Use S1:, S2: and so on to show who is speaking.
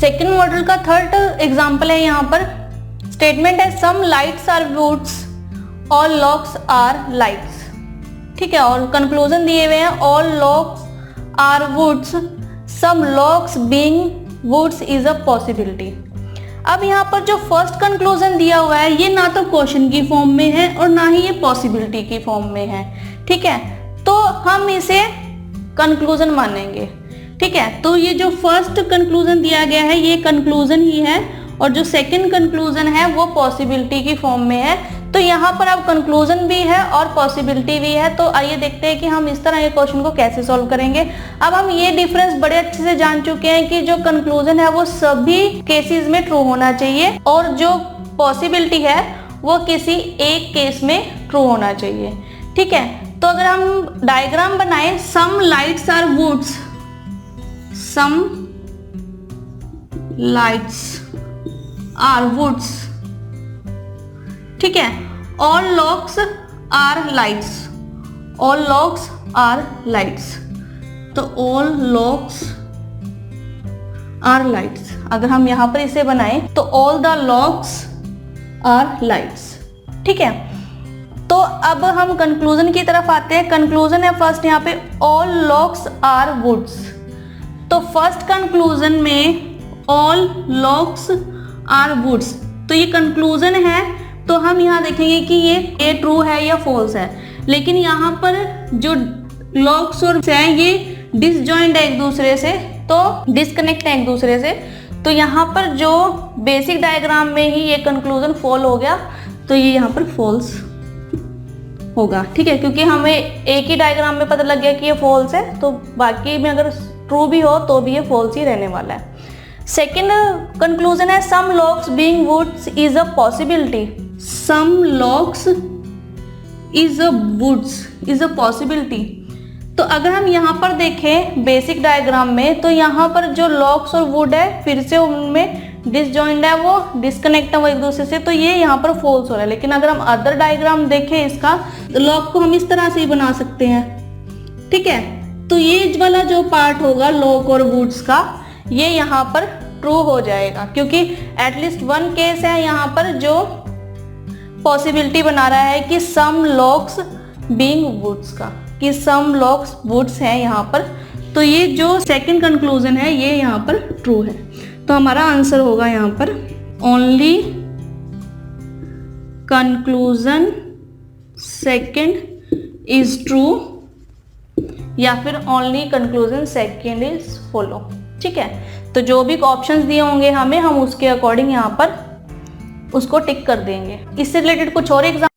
S1: Second model का third example है यहाँ पर, स्टेटमेंट है some lights are woods, all locks are lights. ठीक है, और कंक्लूजन दिए हुए हैं all locks are woods, some locks being woods is a possibility. अब यहाँ पर जो फर्स्ट कंक्लूजन दिया हुआ है ये ना तो क्वेश्चन की फॉर्म में है और ना ही ये पॉसिबिलिटी की फॉर्म में है। ठीक है, तो हम इसे कंक्लूजन मानेंगे। ठीक है, तो ये जो फर्स्ट कंक्लूजन दिया गया है ये कंक्लूजन ही है, और जो सेकंड कंक्लूजन है वो पॉसिबिलिटी की फॉर्म में है। तो यहाँ पर अब कंक्लूजन भी है और पॉसिबिलिटी भी है। तो आइए देखते हैं कि हम इस तरह के क्वेश्चन को कैसे सॉल्व करेंगे। अब हम ये डिफरेंस बड़े अच्छे से जान चुके हैं कि जो कंक्लूजन है वो सभी केसेस में ट्रू होना चाहिए और जो पॉसिबिलिटी है वो किसी एक केस में ट्रू होना चाहिए। ठीक है, तो अगर हम डायग्राम बनाएं, some lights are woods, some lights are woods. ठीक है, all locks are lights, all locks are lights. तो ऑल लॉक्स आर लाइट्स, अगर हम यहां पर इसे बनाएं तो all the locks are lights. ठीक है, तो अब हम कंक्लूजन की तरफ आते हैं। कंक्लूजन है फर्स्ट यहाँ पे ऑल लॉक्स आर वुड्स। तो फर्स्ट कंक्लूजन में ऑल लॉक्स आर वुड्स, तो ये कंक्लूजन है। तो हम यहाँ देखेंगे कि ये ट्रू है या फॉल्स है। लेकिन यहाँ पर जो लॉक्स और हैं ये डिसजॉइंट है एक दूसरे से, तो डिस्कनेक्ट है एक दूसरे से। तो यहाँ पर जो बेसिक डायग्राम में ही ये कंक्लूजन फॉल हो गया, तो ये यहाँ पर फॉल्स होगा। ठीक है, क्योंकि हमें एक ही डायग्राम में पता लग गया कि ये फॉल्स है, तो बाकी में अगर ट्रू भी हो तो भी ये फॉल्स ही रहने वाला है। सेकेंड कंक्लूजन है some locks being woods is a possibility, some locks is a woods is a possibility. तो अगर हम यहाँ पर देखें बेसिक डायग्राम में, तो यहाँ पर जो लॉक्स और वुड है फिर से उनमें डिसजॉइंट है, वो डिस्कनेक्ट है वो एक दूसरे से, तो ये यहाँ पर फॉल्स हो रहा है। लेकिन अगर हम अदर डायग्राम देखें इसका, तो लॉक को हम इस तरह से ही बना सकते हैं। ठीक है, तो ये वाला जो पार्ट होगा लॉक और वुड्स का, ये यहाँ पर ट्रू हो जाएगा, क्योंकि एटलीस्ट वन केस है यहाँ पर जो पॉसिबिलिटी बना रहा है कि सम लॉक्स बीइंग वुड्स का, कि सम लॉक्स वुड्स है यहाँ पर। तो ये जो सेकंड कंक्लूजन है ये यहाँ पर ट्रू है। तो हमारा आंसर होगा यहाँ पर only conclusion second is true, या फिर only conclusion second is follow. ठीक है, तो जो भी ऑप्शंस दिए होंगे हमें, हम उसके अकॉर्डिंग यहाँ पर उसको टिक कर देंगे। इससे रिलेटेड कुछ और एग्जाम्पल